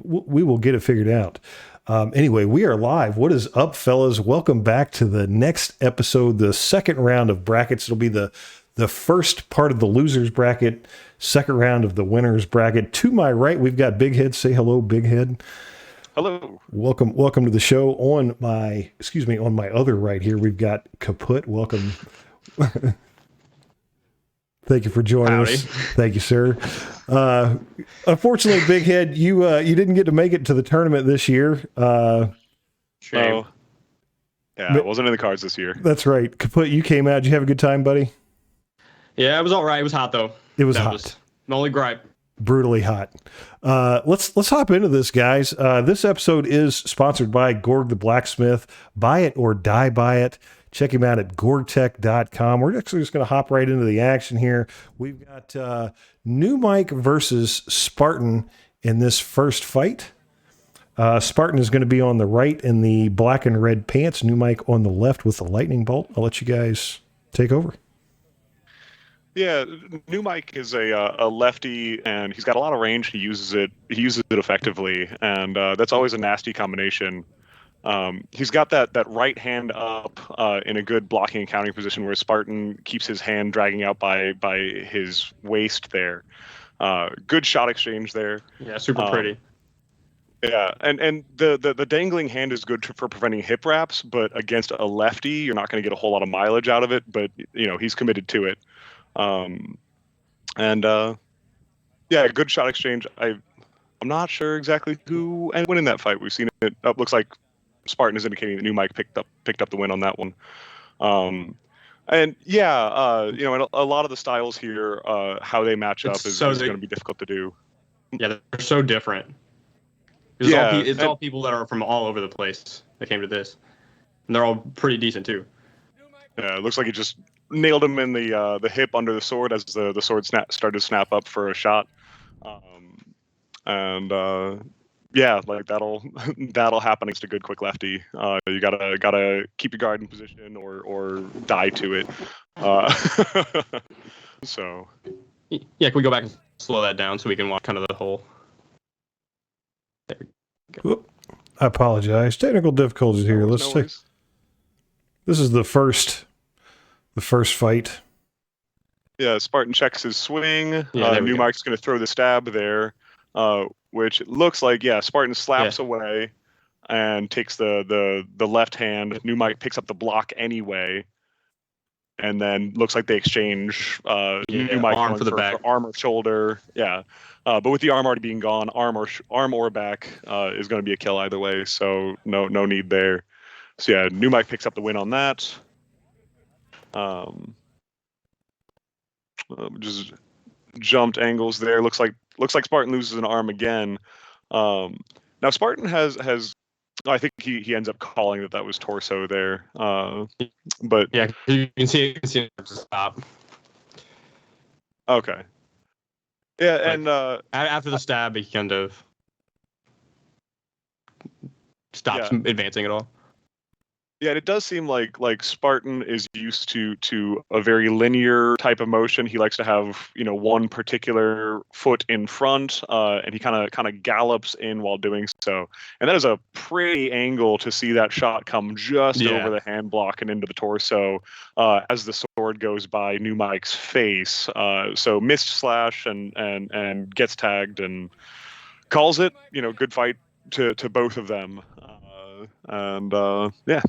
we will get it figured out. Anyway, we are live. What is up, fellas? Welcome back to the next episode, the second round of brackets. It'll be the first part of the losers bracket, second round of the winners bracket. To my right, we've got Big Head. Say hello, Big Head. Hello. Welcome to the show. On my other right here, we've got Kaput. Welcome. Thank you for joining us. Thank you, sir. Unfortunately, Big Head, you didn't get to make it to the tournament this year. Shame. Yeah, it wasn't in the cards this year. That's right. Kaput, you came out. Did you have a good time, buddy? Yeah, it was all right. It was hot though. It was hot. Was the only gripe. Brutally hot. Let's hop into this, guys. This episode is sponsored by Gorg the Blacksmith. Buy it or die by it. Check him out at gorgtech.com. We're actually just going to hop right into the action here. We've got New Mike versus Spartan in this first fight. Spartan is going to be on the right in the black and red pants. New Mike on the left with the lightning bolt. I'll let you guys take over. Yeah, New Mike is a lefty, and he's got a lot of range. He uses it effectively, and that's always a nasty combination. He's got that right hand up in a good blocking and countering position where Spartan keeps his hand dragging out by his waist there. Good shot exchange there. Yeah, super pretty. Yeah, and the dangling hand is good for preventing hip wraps, but against a lefty, you're not going to get a whole lot of mileage out of it, but he's committed to it. Yeah, good shot exchange. I'm not sure exactly who ended winning that fight. We've seen it. It looks like Spartan is indicating that New Mike picked up the win on that one. And yeah, and a lot of the styles here, how they match up is going to be difficult to do. Yeah, they're so different. It's all people that are from all over the place that came to this, and they're all pretty decent too. Yeah, it looks like he just nailed him in the hip under the sword as the sword started to snap up for a shot. Yeah, like that'll happen against a good quick lefty. You gotta keep your guard in position or die to it. So yeah, can we go back and slow that down so we can watch kind of the whole? There we go. I apologize. Technical difficulties here. Let's take. This is the first fight. Yeah, Spartan checks his swing. Yeah, New Mike's going to throw the stab there, which looks like Spartan slaps away and takes the left hand. New Mike picks up the block anyway, and then looks like they exchange. New Mike arm for the back, for arm or shoulder. Yeah, but with the arm already being gone, arm or back is going to be a kill either way. So no need there. So yeah, New Mike picks up the win on that. Just jumped angles there. Looks like Spartan loses an arm again. Now Spartan has I think he ends up calling that was torso there. But yeah, you can see it to stop. Okay. Yeah, and after the stab, he kind of stops advancing at all. Yeah, it does seem like Spartan is used to a very linear type of motion. He likes to have one particular foot in front, and he kind of gallops in while doing so. And that is a pretty angle to see that shot come just over the hand block and into the torso as the sword goes by New Mike's face. So missed slash and gets tagged and calls it. Good fight to both of them. Yeah.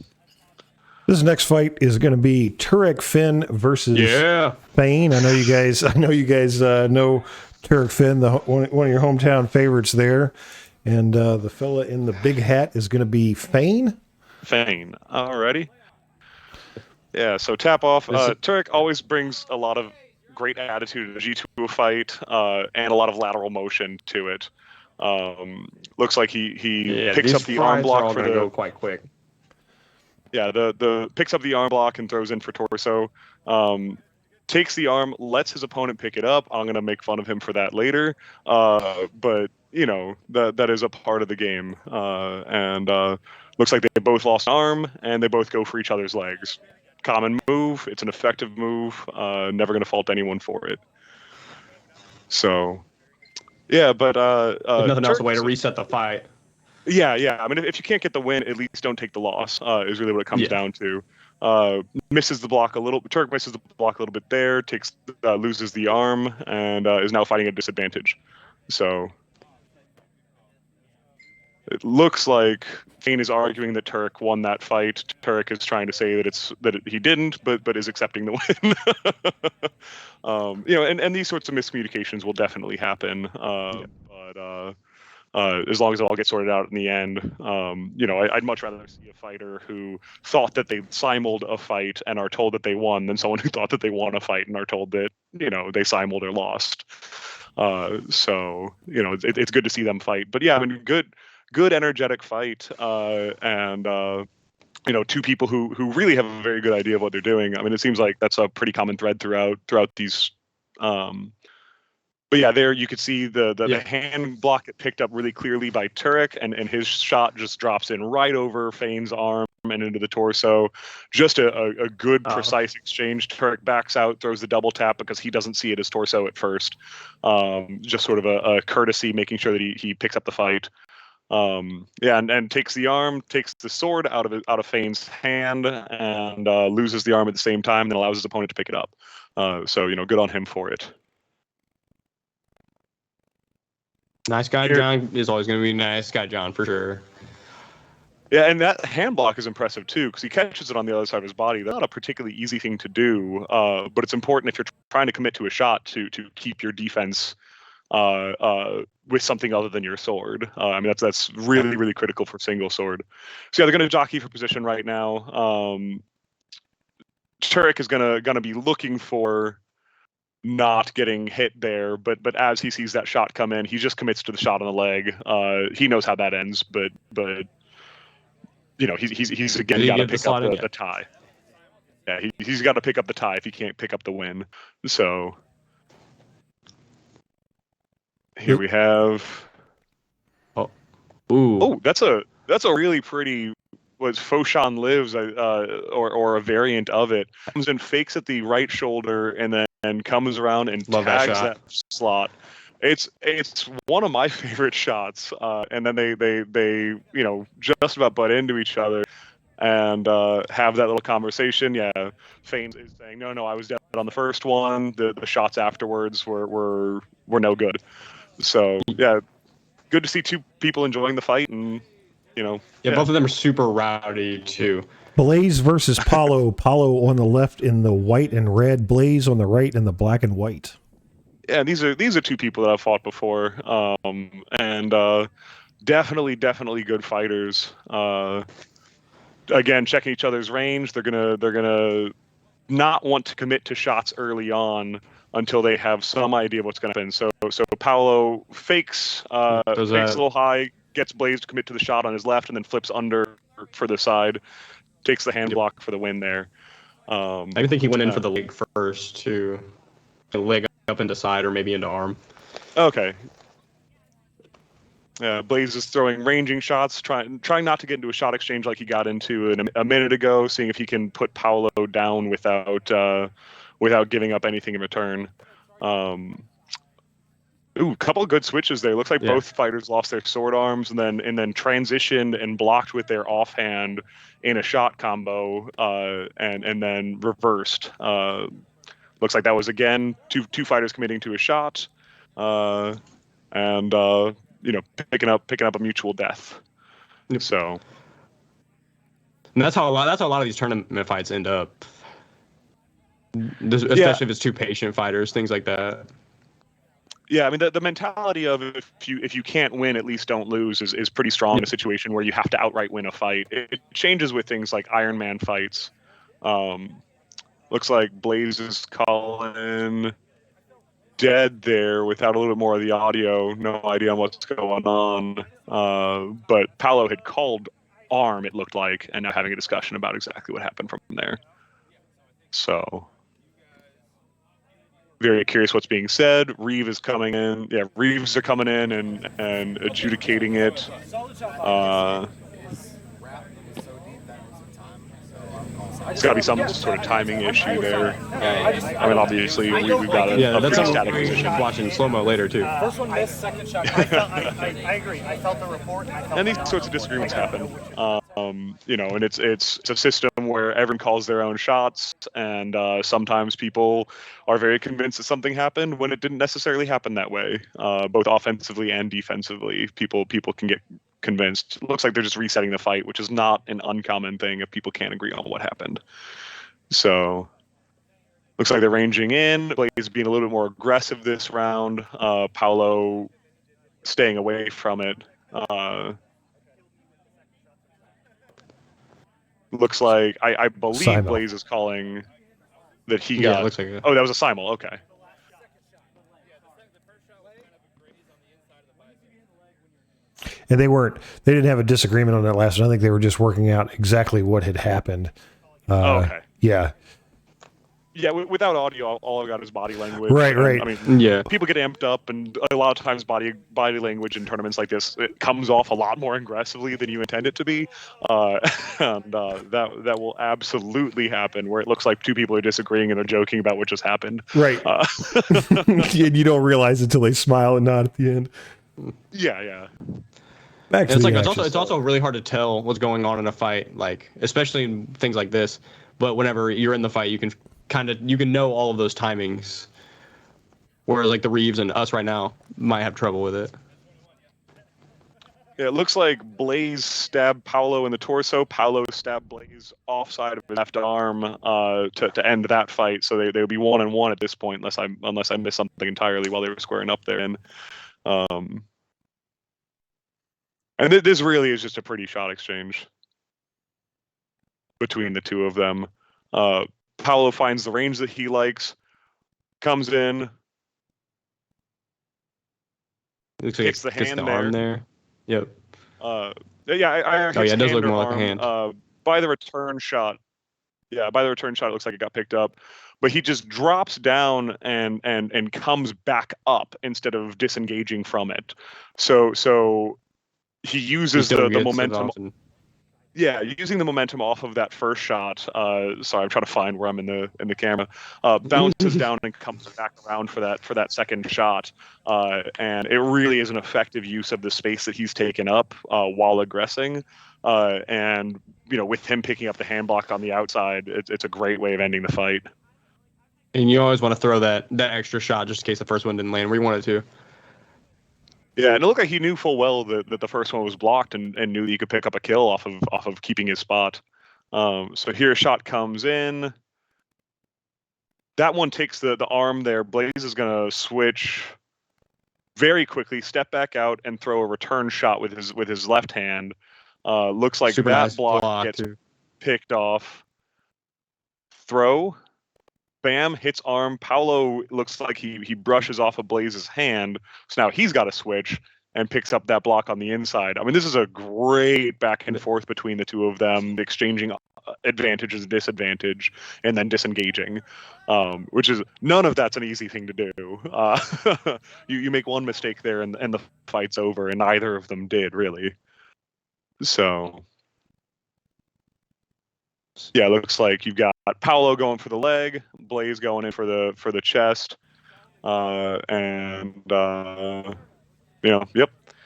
This next fight is going to be Turek Feyn versus Feyn. I know you guys know Turek Feyn, one of your hometown favorites there, and the fella in the big hat is going to be Feyn. Feyn, alrighty. Yeah, so tap off. Turek always brings a lot of great attitude to a fight, and a lot of lateral motion to it. Looks like he picks up the arm block for the go quite quick. Yeah, the picks up the arm block and throws in for torso. Takes the arm, lets his opponent pick it up. I'm gonna make fun of him for that later. But that is a part of the game. And looks like they both lost an arm and they both go for each other's legs. Common move. It's an effective move. Never gonna fault anyone for it. So Yeah, but if nothing else, a way to Turek, reset the fight. yeah. I mean, if you can't get the win, at least don't take the loss. Is really what it comes down to. Misses the block a little. Turek misses the block a little bit there. Loses the arm and is now fighting at disadvantage. So it looks like Feyn is arguing that Turek won that fight. Turek is trying to say that he didn't, but is accepting the win. And these sorts of miscommunications will definitely happen. But as long as it all gets sorted out in the end, I'd much rather see a fighter who thought that they simuled a fight and are told that they won than someone who thought that they won a fight and are told that they simuled or lost. So it's good to see them fight. But yeah, I mean, good energetic fight, and two people who really have a very good idea of what they're doing. I mean, it seems like that's a pretty common thread throughout these. But yeah, there you could see the hand block get picked up really clearly by Turek, and his shot just drops in right over Feyn's arm and into the torso. Just a good, precise exchange. Turek backs out, throws the double tap because he doesn't see it as torso at first. Just sort of a courtesy, making sure that he picks up the fight. And takes the arm, takes the sword out of Feyn's hand, and loses the arm at the same time, and then allows his opponent to pick it up. So good on him for it. Nice guy John is always going to be nice guy John for sure. Yeah, and that hand block is impressive too, because he catches it on the other side of his body. That's not a particularly easy thing to do, but it's important if you're trying to commit to a shot to keep your defense with something other than your sword. I mean, that's really, really critical for single sword. So yeah, they're going to jockey for position right now. Turek is gonna be looking for not getting hit there, but as he sees that shot come in, he just commits to the shot on the leg. He knows how that ends, but he's again got to pick up the tie. Yeah, he's got to pick up the tie if he can't pick up the win. So here we have. Oh, that's a really pretty. Was Foshan Lives, or a variant of it, comes and fakes at the right shoulder and then comes around and tags that slot. It's one of my favorite shots. And then they just about butt into each other and have that little conversation. Yeah, Feyn is saying no, I was dead on the first one. The shots afterwards were no good. So yeah, good to see two people enjoying the fight and. Both of them are super rowdy too. Blaze versus Paulo. Paulo on the left in the white and red. Blaze on the right in the black and white. Yeah, these are two people that I've fought before, and definitely good fighters. Again, checking each other's range. They're gonna not want to commit to shots early on until they have some idea of what's going to happen. So Paulo fakes a little high. Gets Blaze to commit to the shot on his left and then flips under for the side, takes the hand block for the win there. I think he went in for the leg first too. The leg up into side or maybe into arm. Okay. Blaze is throwing ranging shots, trying not to get into a shot exchange like he got into a minute ago, seeing if he can put Paulo down without giving up anything in return. A couple of good switches there. Looks like both fighters lost their sword arms and then transitioned and blocked with their offhand in a shot combo, and then reversed. Looks like that was again two fighters committing to a shot, and picking up a mutual death. So, and that's how a lot of these tournament fights end up. Especially if it's two patient fighters, things like that. Yeah, I mean the mentality of if you can't win, at least don't lose is pretty strong in a situation where you have to outright win a fight. It changes with things like Iron Man fights. Looks like Blaze is calling dead there without a little bit more of the audio. No idea on what's going on. But Paulo had called arm, it looked like, and now having a discussion about exactly what happened from there. So. Very curious what's being said. Reeve is coming in. Yeah, Reeves are coming in and adjudicating it. It's got to be some sort of timing issue there. Yeah. I mean, obviously, we've got a that's pretty something static we position. watch in slow-mo later, too. First one missed, second shot. I agree. I felt the report. And these sorts of disagreements happen. And it's a system where everyone calls their own shots, and sometimes people are very convinced that something happened when it didn't necessarily happen that way. Both offensively and defensively, people can get convinced. It looks like they're just resetting the fight, which is not an uncommon thing if people can't agree on what happened. So, looks like they're ranging in. Blaze being a little bit more aggressive this round. Paulo staying away from it. Looks like I believe Simul. Blaze is calling that he got. Yeah, it looks like it. Oh, that was a simul. Okay. And they didn't have a disagreement on that last one. I think they were just working out exactly what had happened. Okay. Yeah. Yeah, without audio, all I've got is body language. Right. I mean, Yeah. people get amped up, and a lot of times body language in tournaments like this, it comes off a lot more aggressively than you intend it to be, that will absolutely happen. Where it looks like two people are disagreeing and are joking about what just happened. Right. And you don't realize until they smile and nod at the end. Yeah. Actually, It's also really hard to tell what's going on in a fight, like especially in things like this. But whenever you're in the fight, you can know all of those timings. Whereas like the Reeves and us right now might have trouble with it. Yeah, it looks like Blaze stabbed Paulo in the torso. Paulo stabbed Blaze offside of his left arm to end that fight. So they would be 1-1 at this point, unless I missed something entirely while they were squaring up there. And this really is just a pretty shot exchange between the two of them. Paulo finds the range that he likes, comes in, Looks like hits the hand there. arm there. Yep. I it does look more like a hand. By the return shot, it looks like it got picked up, but he just drops down and comes back up instead of disengaging from it. So he uses the momentum. Yeah, using the momentum off of that first shot. Sorry, I'm trying to find where I'm in the camera. Bounces down and comes back around for that second shot. And it really is an effective use of the space that he's taken up while aggressing. And with him picking up the hand block on the outside, it's a great way of ending the fight. And you always want to throw that extra shot just in case the first one didn't land where you wanted to. Yeah, and it looked like he knew full well that the first one was blocked and knew that he could pick up a kill off of keeping his spot. So here a shot comes in. That one takes the arm there. Blaze is going to switch very quickly, step back out, and throw a return shot with his left hand. Looks like Super that nice block gets too. picked off. Throw. Bam, hits arm. Paulo looks like he brushes off of Blaze's hand. So now he's got to switch and picks up that block on the inside. I mean, this is a great back and forth between the two of them, exchanging advantages and disadvantage, and then disengaging, which is none of that's an easy thing to do. You make one mistake there and the fight's over, and neither of them did, really. So... yeah, looks like you've got Paulo going for the leg, Blaze going in for the chest, yep.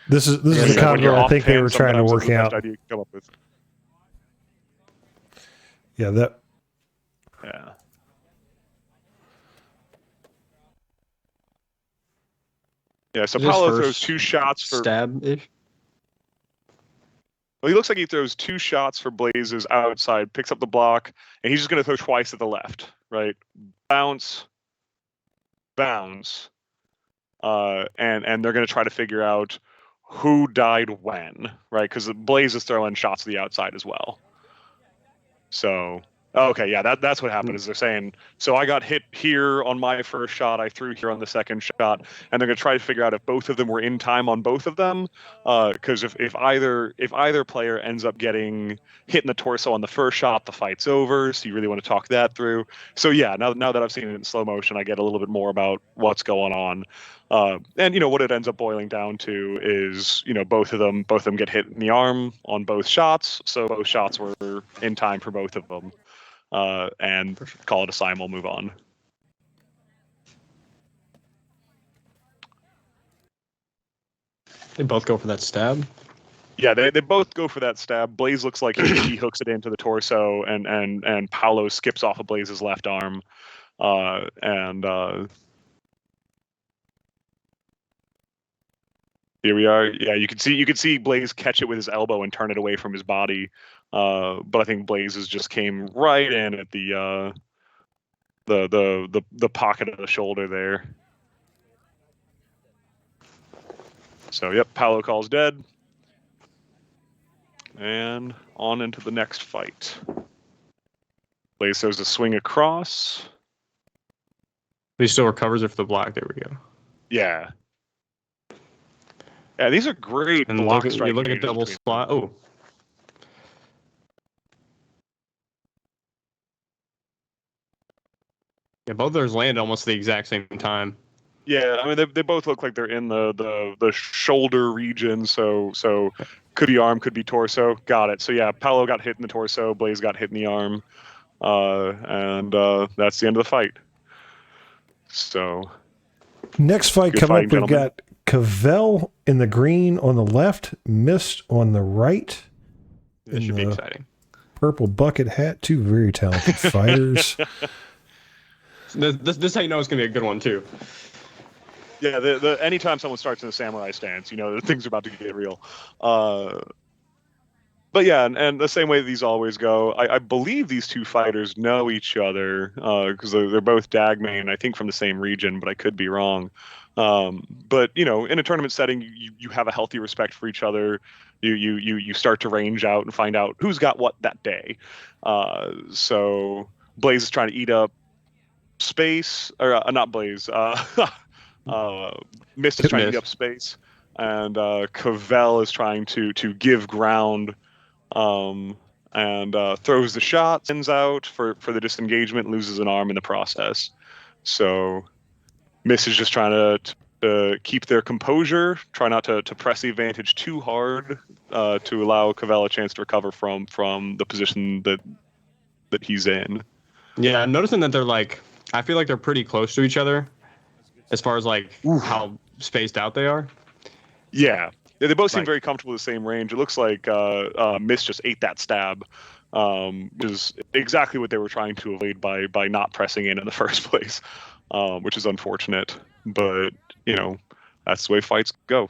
This is the combo I think they were trying to work out. Idea you can come up with. Yeah, Yeah, so Paulo throws two shots for stab-ish. Well, he looks like he throws two shots for Blaze's outside, picks up the block, and he's just going to throw twice at the left, right? Bounce, and they're going to try to figure out who died when, right? Because Blaze is throwing shots to the outside as well. So, okay, yeah, that's what happened. Is they're saying, so I got hit here on my first shot, I threw here on the second shot, and they're going to try to figure out if both of them were in time on both of them. Because if either player ends up getting hit in the torso on the first shot, the fight's over. So you really want to talk that through. So yeah, now that I've seen it in slow motion, I get a little bit more about what's going on. And what it ends up boiling down to is both of them get hit in the arm on both shots. So both shots were in time for both of them. and call it a simul, move on. They both go for that stab. Yeah, they both go for that stab. Blaze looks like he hooks it into the torso, and Paulo skips off of Blaze's left arm, here we are. Yeah, you could see Blaze catch it with his elbow and turn it away from his body, but I think Blaze's just came right in at the pocket of the shoulder there. So yep, Paulo calls dead. And on into the next fight. Blaze throws a swing across. He still recovers it for the block. There we go. Yeah. Yeah, these are great And block you strike. look at double slot. Oh. Yeah, both of those land almost the exact same time. Yeah, I mean they both look like they're in the shoulder region, so could be arm, could be torso. Got it. So yeah, Paulo got hit in the torso, Blaze got hit in the arm, and that's the end of the fight. So next fight good coming fighting, up, we've gentlemen. got Kavel in the green on the left, Mist on the right. This should be exciting. Purple bucket hat, two very talented fighters. This is how you know it's gonna be a good one too. Yeah, the anytime someone starts in a samurai stance, you know that things are about to get real. But yeah, and the same way these always go. I believe these two fighters know each other because they're both Dagmane, I think from the same region, but I could be wrong. But you know, in a tournament setting, you have a healthy respect for each other. You start to range out and find out who's got what that day. So Blaze is trying to eat up space, or not Blaze. Mist is trying to eat up space, and Kavel is trying to give ground, and throws the shot, sends out for the disengagement, loses an arm in the process. So Mist is just trying to keep their composure, try not to press the advantage too hard, to allow Kavel a chance to recover from the position that he's in. Yeah, I'm noticing that they're like, I feel like they're pretty close to each other as far as like how spaced out they are. Yeah, they both seem Like- very comfortable in the same range. It looks like Mist just ate that stab, which is exactly what they were trying to avoid by not pressing in the first place, which is unfortunate. But you know, that's the way fights go.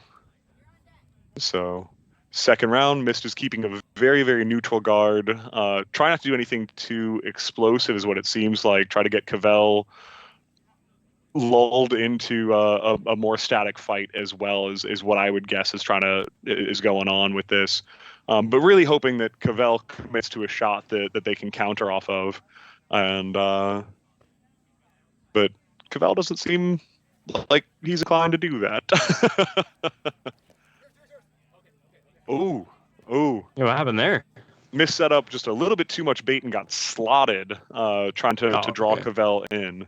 So, second round, Mist is keeping a very, very neutral guard. Try not to do anything too explosive, is what it seems like. Try to get Kavel lulled into a more static fight, as well as is what I would guess is going on with this. But really hoping that Kavel commits to a shot that they can counter off of, and but Kavel doesn't seem like he's inclined to do that. Ooh. Yeah, what happened there? Mist set up just a little bit too much bait and got slotted, trying to draw okay. Kavel in.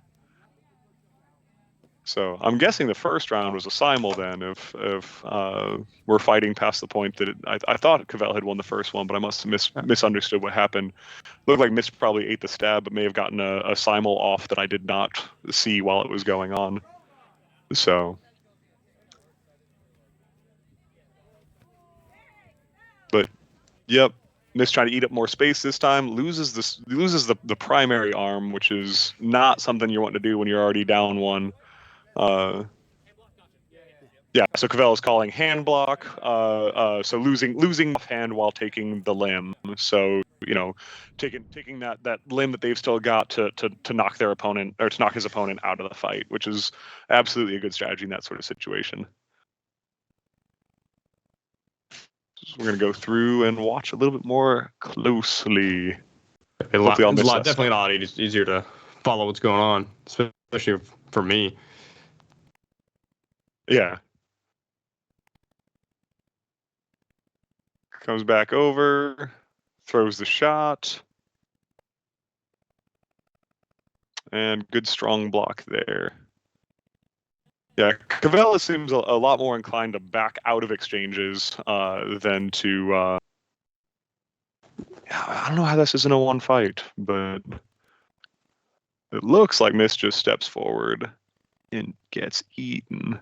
So I'm guessing the first round was a simul then, if we're fighting past the point that I thought Kavel had won the first one, but I must have misunderstood what happened. Looked like Mist probably ate the stab, but may have gotten a simul off that I did not see while it was going on. So, but yep, Mist trying to eat up more space this time, loses the primary arm, which is not something you're wanting to do when you're already down one. Yeah, so Kavel is calling hand block, so losing hand while taking the limb. So you know, taking that limb that they've still got to knock their opponent, or to knock his opponent out of the fight, which is absolutely a good strategy in that sort of situation. So we're gonna go through and watch a little bit more closely. Definitely a lot easier to follow what's going on, especially for me. Yeah. Comes back over, throws the shot, and good strong block there. Yeah, Kavel seems a lot more inclined to back out of exchanges than to I don't know how this isn't a one fight, but it looks like Mist just steps forward and gets eaten.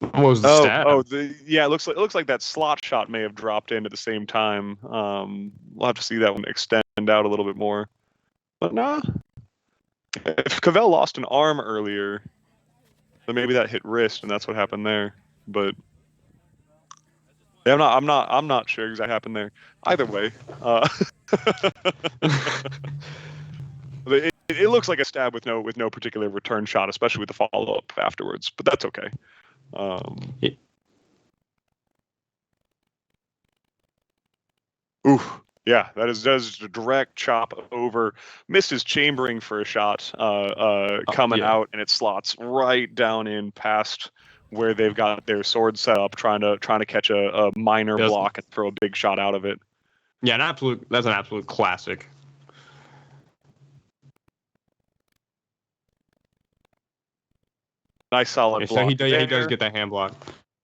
What was the stab? It looks like that slot shot may have dropped in at the same time. We'll have to see that one extend out a little bit more. But nah. If Kavel lost an arm earlier, then maybe that hit wrist and that's what happened there. But yeah, I'm not sure exactly what happened there. Either way, it looks like a stab with no particular return shot, especially with the follow up afterwards. But that's okay. Ooh, yeah, that is a direct chop over. Mist is chambering for a shot coming out, and it slots right down in past where they've got their sword set up, trying to catch a minor block and throw a big shot out of it. Yeah, that's an absolute classic. Nice solid block. He does get that hand block.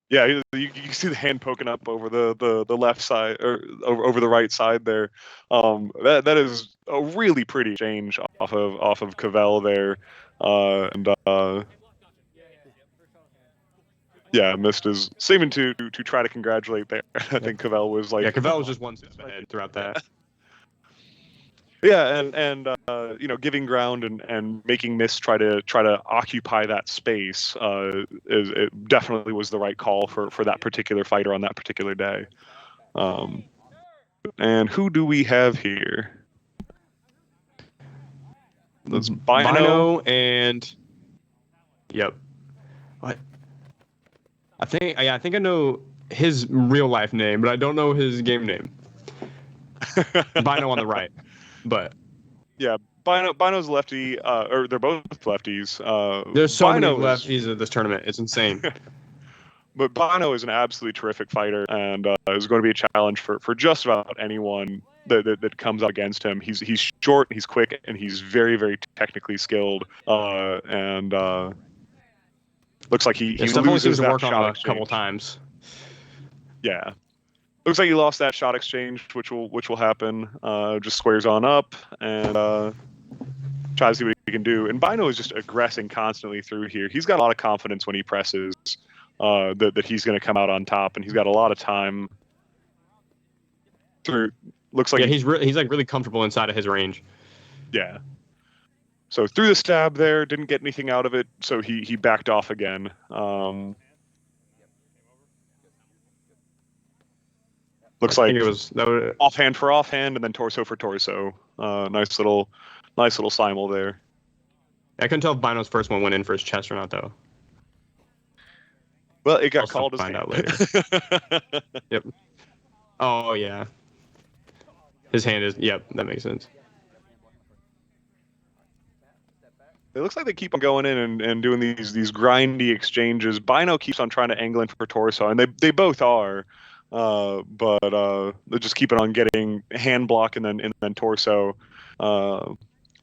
Yeah, you can see the hand poking up over the left side or over the right side there. That is a really pretty exchange off of Kavel there, yeah, Mist is seeming to try to congratulate there. I think Kavel was like, Kavel was just one step ahead throughout that. Yeah, and giving ground and making Mist try to occupy that space it definitely was the right call for that particular fighter on that particular day. And who do we have here? That's Bino and yep. What? I think I know his real life name, but I don't know his game name. Bino on the right. But yeah, Bino's lefty, or they're both lefties. There's so many lefties at this tournament. It's insane. But Bino is an absolutely terrific fighter, and is going to be a challenge for just about anyone that comes up against him. He's short, he's quick, and he's very, very technically skilled. And looks like he loses that shot exchange a couple times. Yeah. Looks like he lost that shot exchange, which will happen. Just squares on up and tries to see what he can do. And Bino is just aggressing constantly through here. He's got a lot of confidence when he presses that he's going to come out on top, and he's got a lot of time through. Looks like he's like really comfortable inside of his range. Yeah. So through the stab there, didn't get anything out of it, so he backed off again. Looks like it was offhand for offhand, and then torso for torso. Nice little simul there. I couldn't tell if Bino's first one went in for his chest or not, though. Well, it got called as find out later. Yep. Oh yeah. His hand is. Yep, that makes sense. It looks like they keep on going in and doing these grindy exchanges. Bino keeps on trying to angle in for torso, and they both are. But they're just keeping on getting hand block and then torso.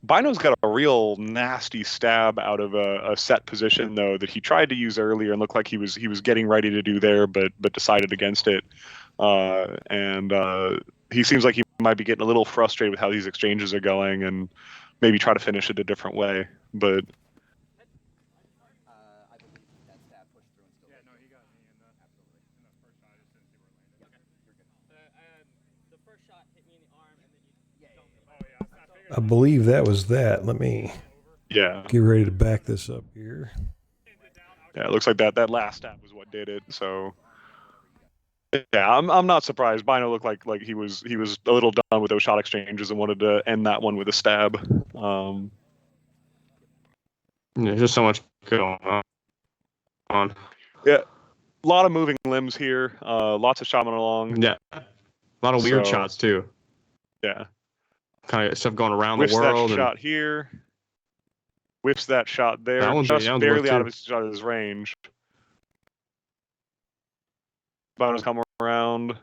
Bino's got a real nasty stab out of a set position though that he tried to use earlier and looked like he was getting ready to do there, but decided against it. And he seems like he might be getting a little frustrated with how these exchanges are going and maybe try to finish it a different way. But I believe that was that. Let me get ready to back this up here. Yeah, it looks like that last stab was what did it. So yeah, I'm not surprised. Bino looked like he was a little done with those shot exchanges and wanted to end that one with a stab. There's just so much going on. Yeah, a lot of moving limbs here. Lots of shot along. Yeah, a lot of weird shots too. Yeah. Kind of stuff going around Whiffs the world. That shot here. Whiffs that shot there. That one's just barely out of his range. Bino's come around.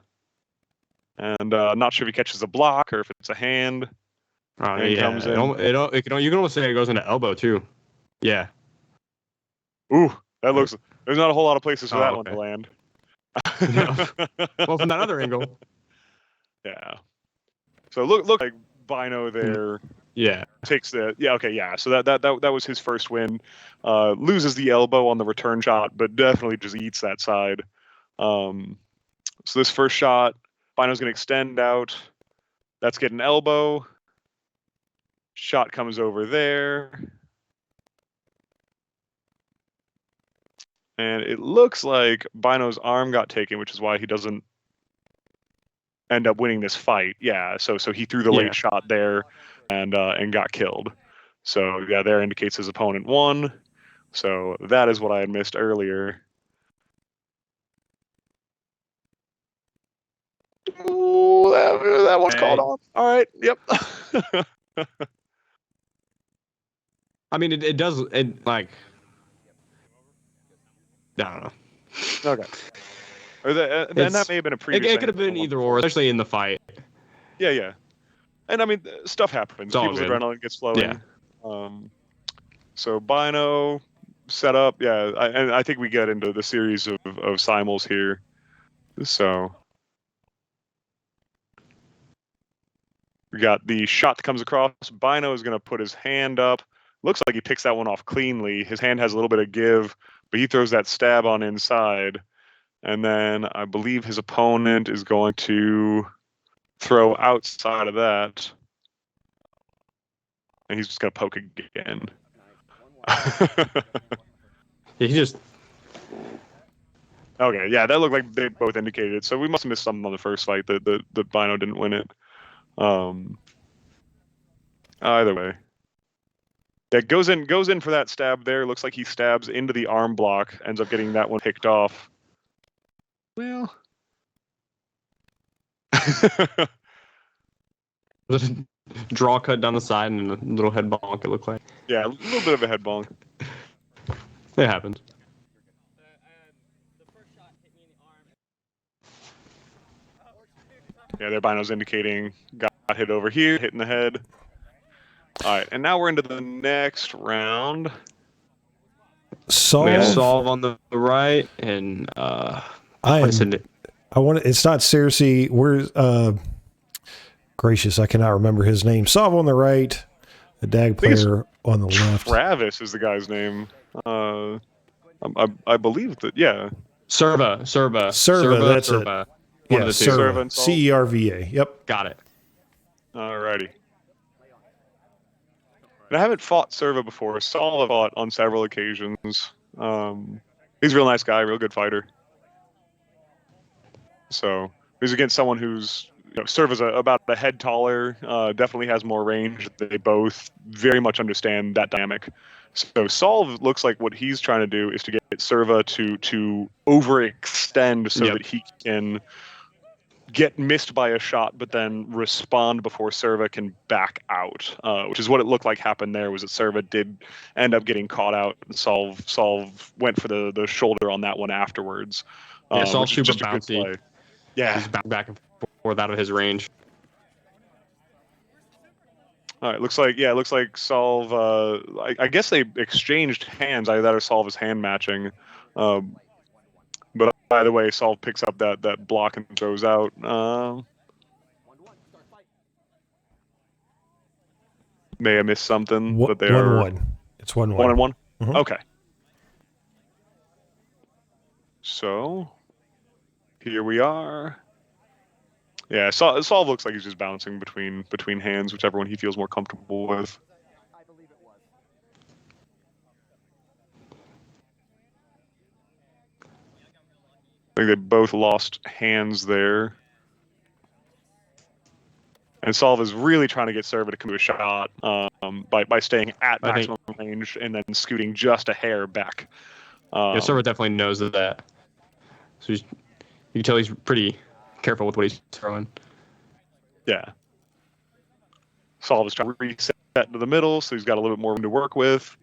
And not sure if he catches a block or if it's a hand. Oh, yeah. Comes in. You can almost say it goes into elbow too. Yeah. Ooh, that looks. There's not a whole lot of places for that one to land. No. Well, from that other angle. Yeah. So look like Bino there Yeah. takes the So that was his first win. Loses the elbow on the return shot, but definitely just eats that side. So this first shot, Bino's gonna extend out. That's getting elbow. Shot comes over there. And it looks like Bino's arm got taken, which is why he doesn't end up winning this fight. Yeah, so he threw the late shot there and got killed. So yeah, there indicates his opponent won. So that is what I had missed earlier. Ooh, that one's called off. All right, yep. I mean, it does, like, I don't know. Okay. And that may have been a previous. It could have been either or, especially in the fight. Yeah. And I mean, stuff happens. People's adrenaline gets flowing. Yeah. So Bino set up. Yeah, and I think we get into the series of simuls here. So we got the shot that comes across. Bino is going to put his hand up. Looks like he picks that one off cleanly. His hand has a little bit of give, but he throws that stab on inside. And then I believe his opponent is going to throw outside of that. And he's just going to poke again. He just... Okay, yeah, that looked like they both indicated it. So we must have missed something on the first fight that Bino didn't win it. Either way. That goes in for that stab there. Looks like he stabs into the arm block, ends up getting that one picked off. Well... draw cut down the side and a little head bonk, it looked like. Yeah, a little bit of a head bonk. It happens. Yeah, their Bino's indicating got hit over here, hitting the head. All right, and now we're into the next round. Saul, We have Saul on the right, and it's not Cersei. Where's gracious, I cannot remember his name. Saul on the right, the DAG player on the left. Travis is the guy's name. I believe that. Yeah. Serva. That's it. One of the two. Serva. Cerva. Yep. Got it. Alrighty. And I haven't fought Serva before. Saul I've fought on several occasions. He's a real nice guy, real good fighter. So he's against someone who's Serva's about a head taller, definitely has more range. They both very much understand that dynamic. So Saul looks like what he's trying to do is to get Serva to overextend so that he can get missed by a shot, but then respond before Serva can back out, which is what it looked like happened there. Was that Serva did end up getting caught out, and Saul went for the shoulder on that one afterwards. Yeah, Saul's super bouncy. Yeah, he's back and forth out of his range. All right, looks like Saul. I guess they exchanged hands. Either that or Saul is hand matching. But by the way, Saul picks up that block and throws out. May have missed something, but they're 1-1. It's 1-1. 1-1. Mm-hmm. Okay. So here we are. Yeah, Saul looks like he's just bouncing between hands, whichever one he feels more comfortable with. I think they both lost hands there. And Saul is really trying to get Serva to come to a shot by staying at maximum range and then scooting just a hair back. Serva definitely knows that. So you can tell he's pretty careful with what he's throwing. Yeah. Saul is trying to reset into the middle, so he's got a little bit more room to work with.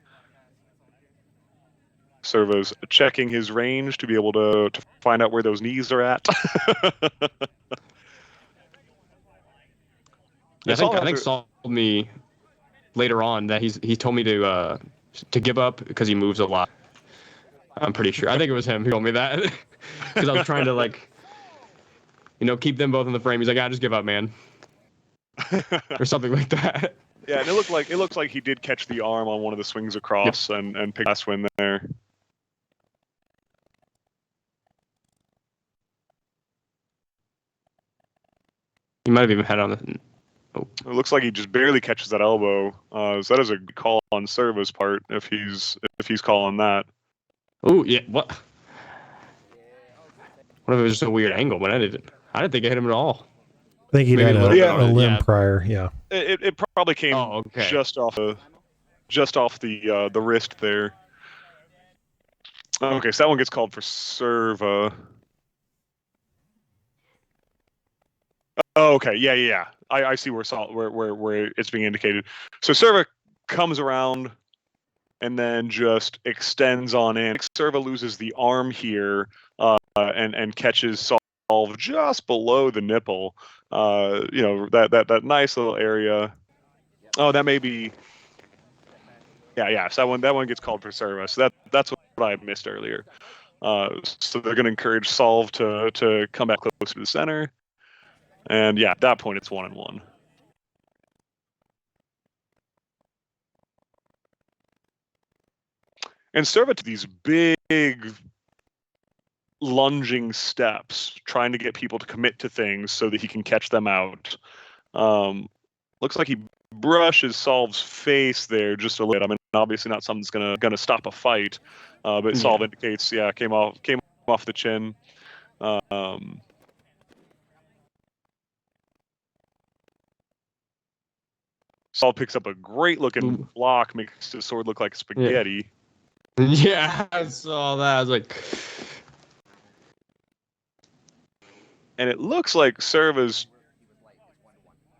Serva's checking his range to be able to find out where those knees are at. I think Saul told me later on that he told me to give up because he moves a lot. I'm pretty sure. I think it was him who told me that because I was trying to keep them both in the frame. He's like, I just give up, man, or something like that. Yeah, and it looks like he did catch the arm on one of the swings across and pick last win there. He might have even had on the. Oh. It looks like he just barely catches that elbow. So that is a call on Serva's part if he's calling that. Oh yeah, what? What if it was just a weird angle? But I didn't think I hit him at all. I think he had Maybe a limb prior. Yeah. It probably came just off the wrist there. Okay, so that one gets called for Serva. Oh, okay, yeah. I see where Saul where it's being indicated. So Serva comes around and then just extends on in. Serva loses the arm here and catches Saul just below the nipple. That nice little area. Oh, that may be. Yeah. So that one gets called for Serva. So that's what I missed earlier. So they're going to encourage Saul to come back closer to the center. And yeah, at that point, it's 1-1. And Serva to these big lunging steps, trying to get people to commit to things so that he can catch them out. Looks like he brushes Saul's face there just a little bit. I mean, obviously not something that's gonna stop a fight, but Saul indicates, came off the chin. Saul picks up a great-looking block, makes his sword look like spaghetti. Yeah, I saw that. I was like... And it looks like Serva's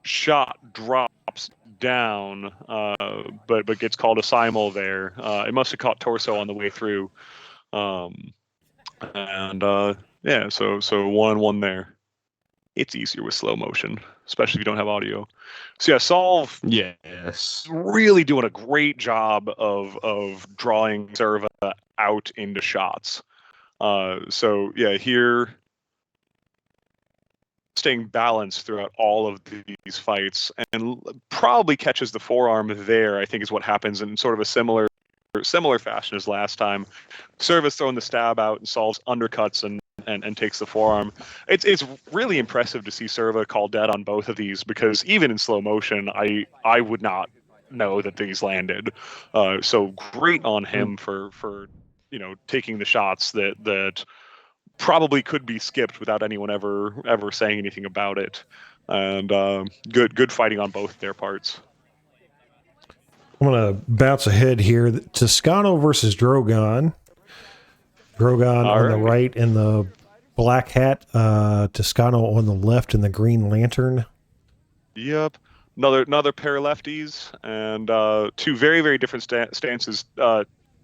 shot drops down, but gets called a simul there. It must have caught torso on the way through. So 1-1 there. It's easier with slow motion, especially if you don't have audio. So yeah, Saul really doing a great job of drawing Serva out into shots. Here staying balanced throughout all of these fights and probably catches the forearm there, I think is what happens in sort of a similar fashion as last time. Serva's throwing the stab out and Saul's undercuts and takes the forearm. It's really impressive to see Serva call dead on both of these, because even in slow motion, I would not know that these landed. So great on him for taking the shots that probably could be skipped without anyone ever saying anything about it. And good fighting on both their parts. I'm going to bounce ahead here. Toscano versus Drogon. Drogon on the right in the black hat. Toscano on the left in the green lantern. Yep. Another pair of lefties, and two very, very different stances.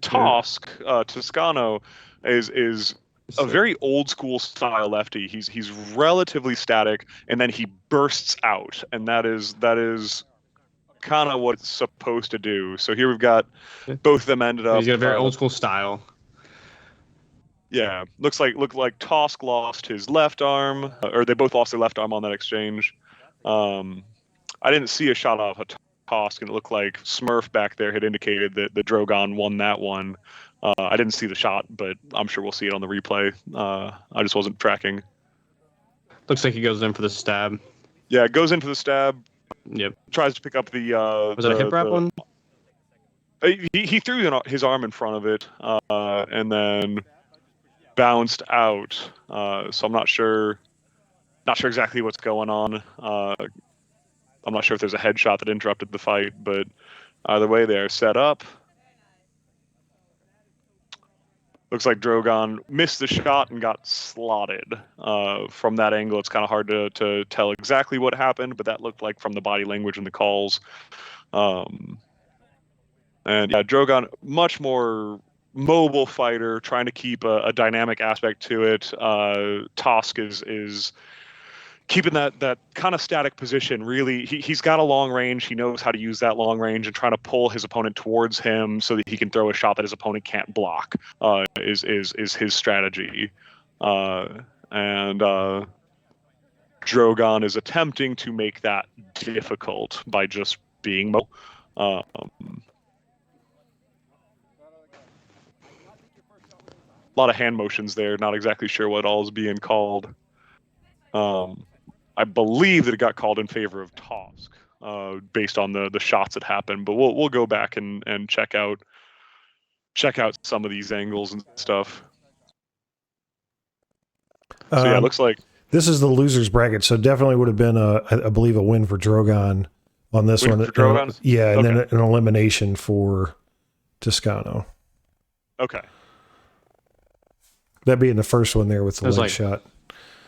Toscano is a very old school style lefty. He's relatively static, and then he bursts out, and that is kind of what it's supposed to do. So here we've got both of them ended up. He's got a very old school style. Yeah, looked like Tosk lost his left arm, or they both lost their left arm on that exchange. I didn't see a shot off of Tosk, and it looked like Smurf back there had indicated that the Drogon won that one. I didn't see the shot, but I'm sure we'll see it on the replay. I just wasn't tracking. Looks like he goes in for the stab. Yeah, it goes in for the stab. Yep. Tries to pick up the. Was it a hip wrap one? He threw his arm in front of it, and then bounced out. So I'm not sure exactly what's going on. I'm not sure if there's a headshot that interrupted the fight, but either way, they're set up. Looks like Drogon missed the shot and got slotted. From that angle, it's kind of hard to tell exactly what happened, but that looked like from the body language and the calls. And yeah, Drogon, much more mobile fighter, trying to keep a dynamic aspect to it. Tosk is keeping that kind of static position. Really, he's got a long range. He knows how to use that long range and trying to pull his opponent towards him so that he can throw a shot that his opponent can't block. Is his strategy. Drogon is attempting to make that difficult by just being mobile. A lot of hand motions there. Not exactly sure what all is being called. I believe that it got called in favor of Tosk, based on the shots that happened. But we'll go back and check out some of these angles and stuff. So yeah, it looks like this is the losers bracket, so definitely would have been I believe a win for Drogon on this win one. for Drogon? Yeah, and Okay. then an elimination for Toscano. Okay. That being the first one there with the leg shot.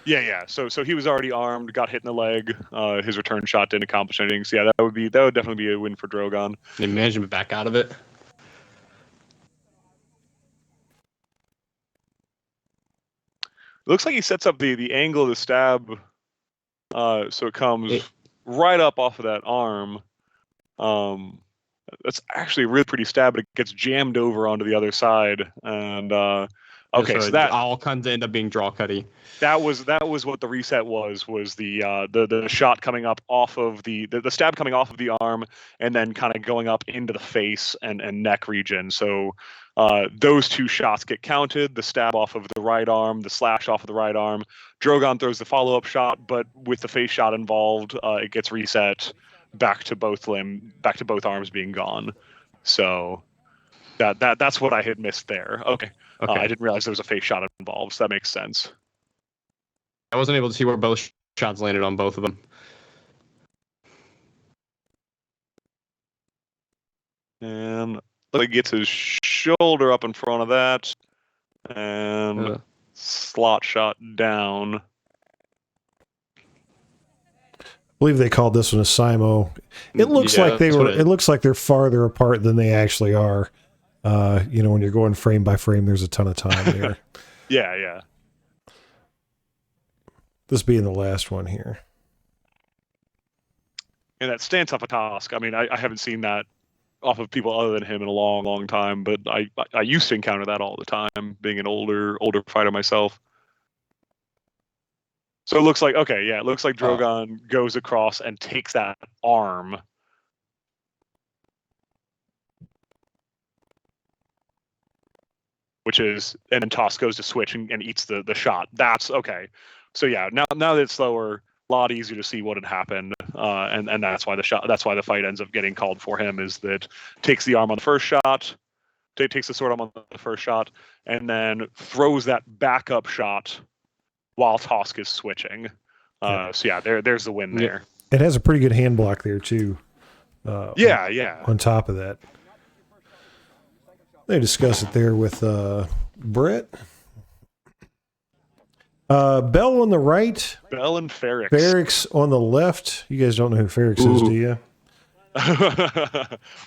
Yeah. So he was already armed, got hit in the leg. His return shot didn't accomplish anything. So yeah, that would definitely be a win for Drogon. They managed to back out of it. Looks like he sets up the angle of the stab, so it comes right up off of that arm. That's actually a really pretty stab, but it gets jammed over onto the other side. And okay, so that all kinds end up being draw cutty. That was what the reset was the shot coming up off of the stab coming off of the arm and then kind of going up into the face and neck region. So those two shots get counted, the stab off of the right arm, the slash off of the right arm. Drogon throws the follow-up shot, but with the face shot involved, it gets reset back to both arms being gone. So that's what I had missed there. Okay. I didn't realize there was a face shot involved, so that makes sense. I wasn't able to see where both shots landed on both of them. And he gets his shoulder up in front of that, and slot shot down. I believe they called this one a Simo. It looks like they were. It looks like they're farther apart than they actually are. When you're going frame by frame, there's a ton of time there. Yeah. This being the last one here. And that stance off a Tosk. I mean, I haven't seen that off of people other than him in a long, long time, but I used to encounter that all the time, being an older fighter myself. So it looks like Drogon goes across and takes that arm. And then Tosk goes to switch and eats the shot. That's okay. So yeah, now that it's slower, a lot easier to see what had happened, and that's why the fight ends up getting called for him. Is that takes the arm on the first shot, takes the sword arm on the first shot, and then throws that backup shot while Tosk is switching. So yeah, there's the win there. It has a pretty good hand block there too. Yeah. On top of that, they discuss it there with Brett. Bell on the right. Bell and Ferrix. Ferrix on the left. You guys don't know who Ferrix is, do you?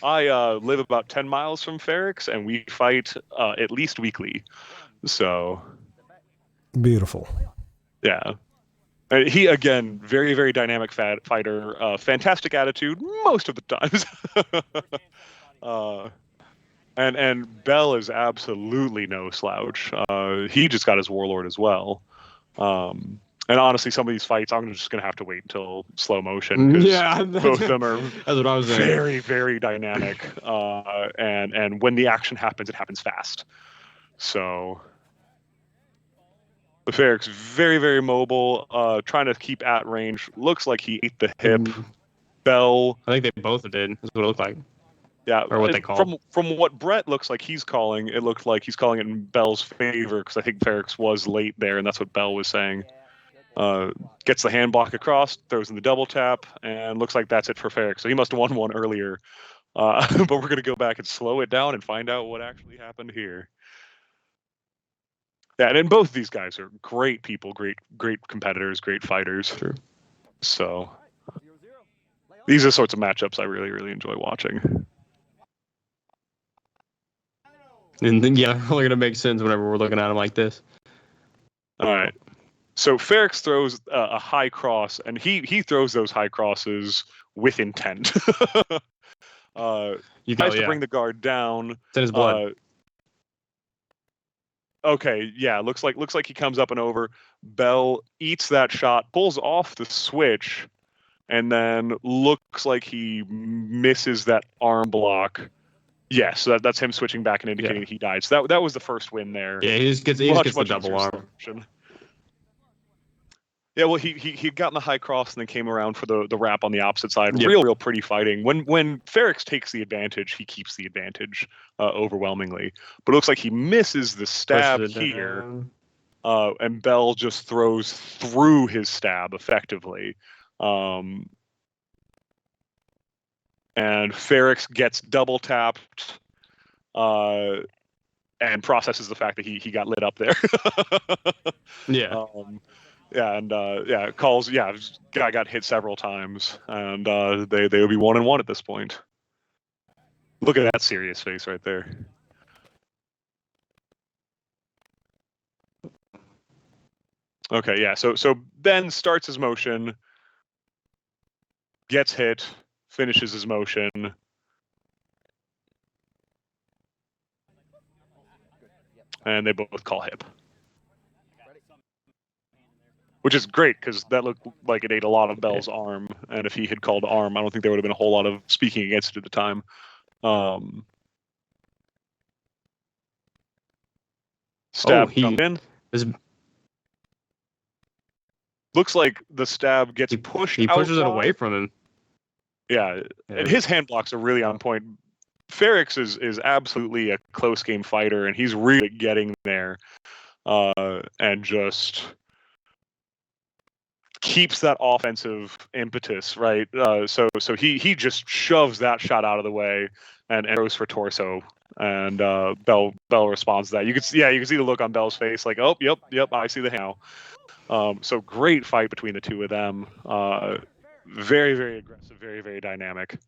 I live about 10 miles from Ferrix, and we fight at least weekly. So beautiful. Yeah. He, again, very, very dynamic fighter. Fantastic attitude most of the times. And Bell is absolutely no slouch. He just got his warlord as well. And honestly, some of these fights, I'm just going to have to wait until slow motion. Yeah, both of them are that's what I was saying. Very, very dynamic. And when the action happens, it happens fast. So the Ferrix, very, very mobile, trying to keep at range. Looks like he ate the hip. Bell. I think they both did. That's what it looked like. Yeah, or what they call. From what Brett looks like he's calling, it looked like he's calling it in Bell's favor, because I think Ferrix was late there, and that's what Bell was saying. Gets the hand block across, throws in the double tap, and looks like that's it for Ferrix. So he must have won one earlier. But we're going to go back and slow it down and find out what actually happened here. Yeah, and both of these guys are great people, great competitors, great fighters. True. So these are the sorts of matchups I really, really enjoy watching. And then, yeah, only gonna make sense whenever we're looking at them like this. All right. So Ferrix throws a high cross, and he throws those high crosses with intent. He tries to bring the guard down. It's in his blood. Okay, yeah, looks like he comes up and over, Bell eats that shot, pulls off the switch, and then looks like he misses that arm block. Yes, so that's him switching back and indicating he died. So that was the first win there. Yeah, he just gets the double arm. Yeah, well, he'd gotten the high cross and then came around for the wrap on the opposite side. Yep. Real pretty fighting. When Ferrix takes the advantage, he keeps the advantage overwhelmingly. But it looks like he misses the stab here, and Bell just throws through his stab effectively. And Ferrix gets double tapped and processes the fact that he got lit up there. Yeah. Calls. Yeah, guy got hit several times, and they would be 1-1 at this point. Look at that serious face right there. Okay, yeah. So Ben starts his motion, gets hit, finishes his motion. And they both call hip. Which is great, because that looked like it ate a lot of Bell's arm. And if he had called arm, I don't think there would have been a whole lot of speaking against it at the time. Stab jump in. Looks like the stab gets pushed He pushes out it away from him. Yeah, and his hand blocks are really on point. Ferrix is absolutely a close game fighter, and he's really getting there, and just keeps that offensive impetus, right? So he just shoves that shot out of the way and throws for torso, and Bell responds to that. You can see the look on Bell's face, like, oh, yep, I see the how. So great fight between the two of them. Very, very aggressive, very, very dynamic.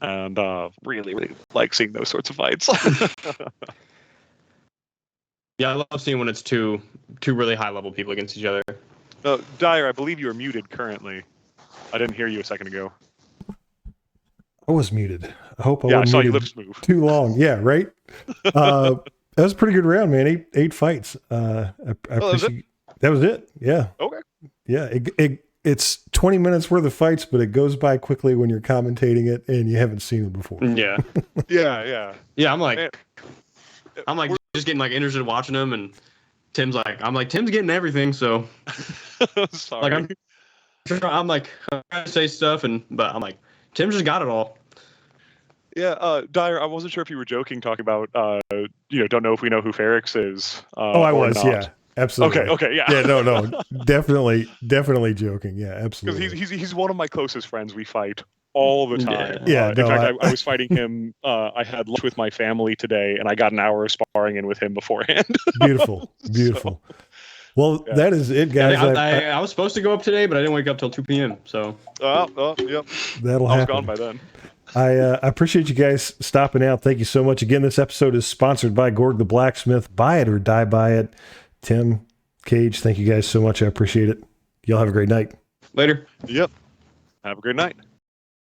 And really, really like seeing those sorts of fights. Yeah, I love seeing when it's two really high level people against each other. Dyer, I believe you are muted currently. I didn't hear you a second ago. I was muted. I hope I I wasn't saw your muted lips move. too long. Yeah, right? That was a pretty good round, man. Eight fights. I appreciate that was it. Yeah. Okay. Yeah. It's 20 minutes worth of fights, but it goes by quickly when you're commentating it and you haven't seen it before. Yeah. Yeah. Yeah, I'm like just getting like interested in watching them, and Tim's getting everything, so sorry. like I'm like trying to say stuff, but I'm like, Tim just got it all. Yeah, Dyer, I wasn't sure if you were joking, talking about don't know if we know who Ferrix is. I was, not. yeah. Absolutely. Okay, yeah. Yeah, no. Definitely joking. Yeah, absolutely. Because he's one of my closest friends. We fight all the time. Yeah. In fact, I was fighting him. I had lunch with my family today, and I got an hour of sparring in with him beforehand. Beautiful. So, well, that is it, guys. I was supposed to go up today, but I didn't wake up till 2 p.m. So. Yep. That'll happen. I was gone by then. I appreciate you guys stopping out. Thank you so much. Again, this episode is sponsored by Gorg the Blacksmith. Buy it or die by it. Tim, Cage, thank you guys so much. I appreciate it. Y'all have a great night. Later. Yep. Have a great night.